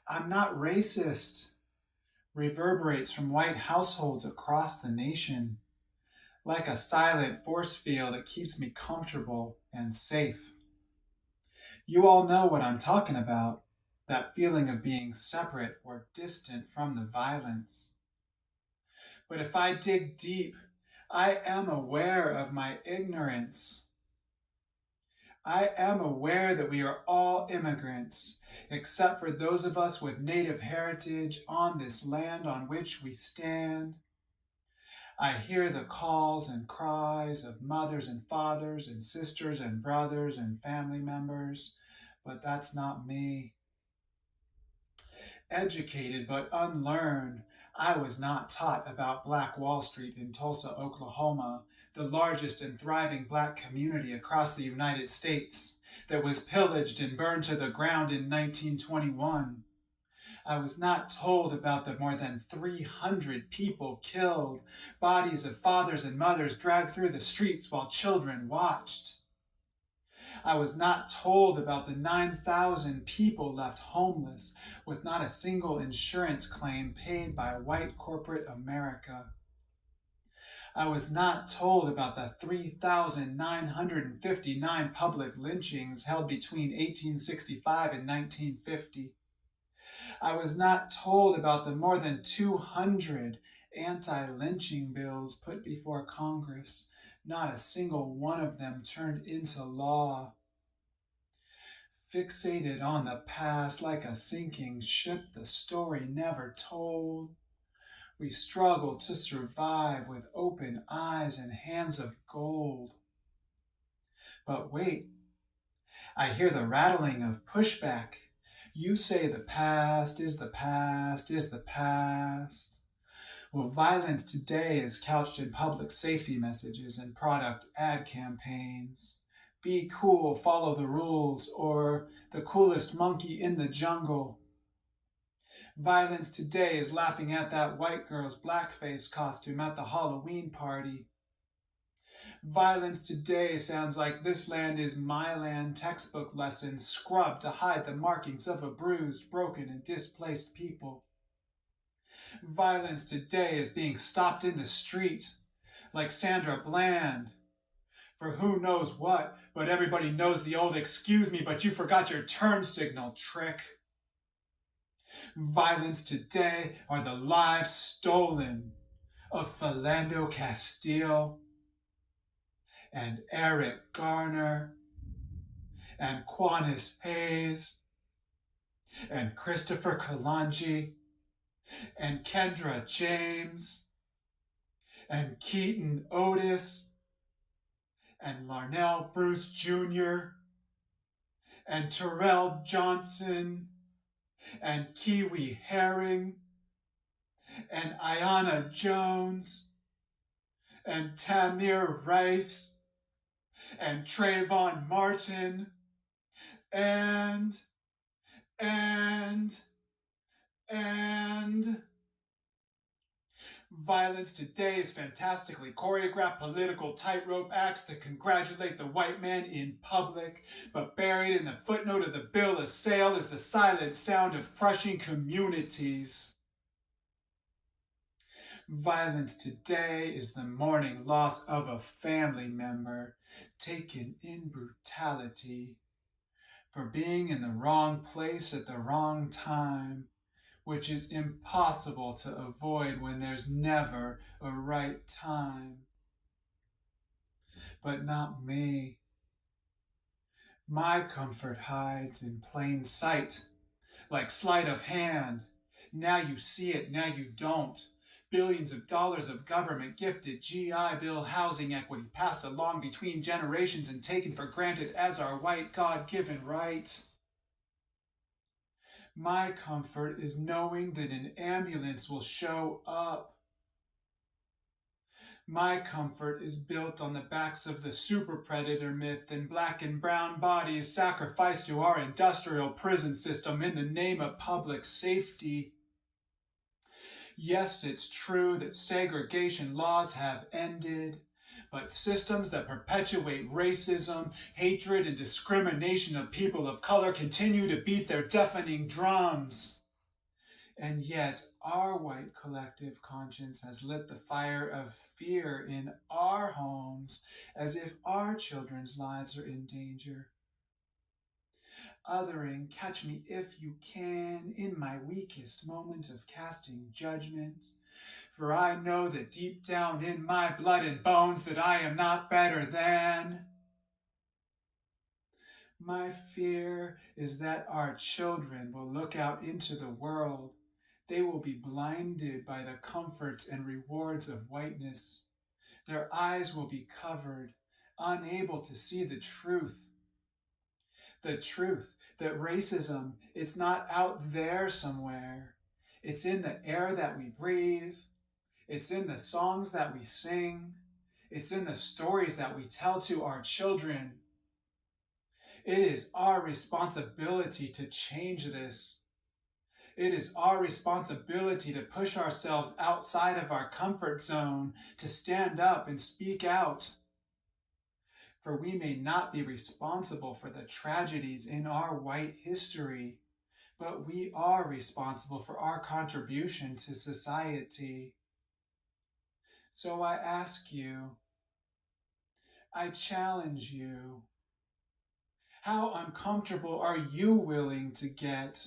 I'm not racist reverberates from white households across the nation, like a silent force field that keeps me comfortable and safe. You all know what I'm talking about, that feeling of being separate or distant from the violence. But if I dig deep, I am aware of my ignorance. I am aware that we are all immigrants, except for those of us with native heritage on this land on which we stand. I hear the calls and cries of mothers and fathers and sisters and brothers and family members, but that's not me. Educated but unlearned, I was not taught about Black Wall Street in Tulsa, Oklahoma, the largest and thriving Black community across the United States that was pillaged and burned to the ground in 1921. I was not told about the more than 300 people killed, bodies of fathers and mothers dragged through the streets while children watched. I was not told about the 9,000 people left homeless with not a single insurance claim paid by white corporate America. I was not told about the 3,959 public lynchings held between 1865 and 1950. I was not told about the more than 200 anti-lynching bills put before Congress. Not a single one of them turned into law. Fixated on the past like a sinking ship, the story never told. We struggle to survive with open eyes and hands of gold. But wait, I hear the rattling of pushback. You say the past is the past is the past. Well, violence today is couched in public safety messages and product ad campaigns. Be cool, follow the rules, or the coolest monkey in the jungle. Violence today is laughing at that white girl's blackface costume at the Halloween party. Violence today sounds like this land is my land textbook lessons scrubbed to hide the markings of a bruised, broken, and displaced people. Violence today is being stopped in the street, like Sandra Bland, for who knows what, but everybody knows the old excuse me, but you forgot your turn signal trick. Violence today are the lives stolen of Philando Castile and Eric Garner and Quanis Hayes and Christopher Kalanji and Kendra James and Keaton Otis and Larnell Bruce Jr. and Terrell Johnson and Kiwi Herring and Ayanna Jones and Tamir Rice and Trayvon Martin and and violence today is fantastically choreographed political tightrope acts to congratulate the white man in public, but buried in the footnote of the bill of sale is the silent sound of crushing communities. Violence today is the mourning loss of a family member taken in brutality for being in the wrong place at the wrong time, which is impossible to avoid when there's never a right time. But not me. My comfort hides in plain sight, like sleight of hand. Now you see it, now you don't. Billions of dollars of government gifted GI Bill housing equity passed along between generations and taken for granted as our white God-given right. My comfort is knowing that an ambulance will show up. My comfort is built on the backs of the super predator myth and black and brown bodies sacrificed to our industrial prison system in the name of public safety. Yes, it's true that segregation laws have ended, but systems that perpetuate racism, hatred, and discrimination of people of color continue to beat their deafening drums. And yet, our white collective conscience has lit the fire of fear in our homes as if our children's lives are in danger. Othering, catch me if you can in my weakest moment of casting judgment. For I know that deep down in my blood and bones that I am not better than. My fear is that our children will look out into the world. They will be blinded by the comforts and rewards of whiteness. Their eyes will be covered, unable to see the truth. The truth that racism, it's not out there somewhere. It's in the air that we breathe. It's in the songs that we sing. It's in the stories that we tell to our children. It is our responsibility to change this. It is our responsibility to push ourselves outside of our comfort zone, to stand up and speak out. For we may not be responsible for the tragedies in our white history, but we are responsible for our contribution to society. So I ask you, I challenge you, how uncomfortable are you willing to get?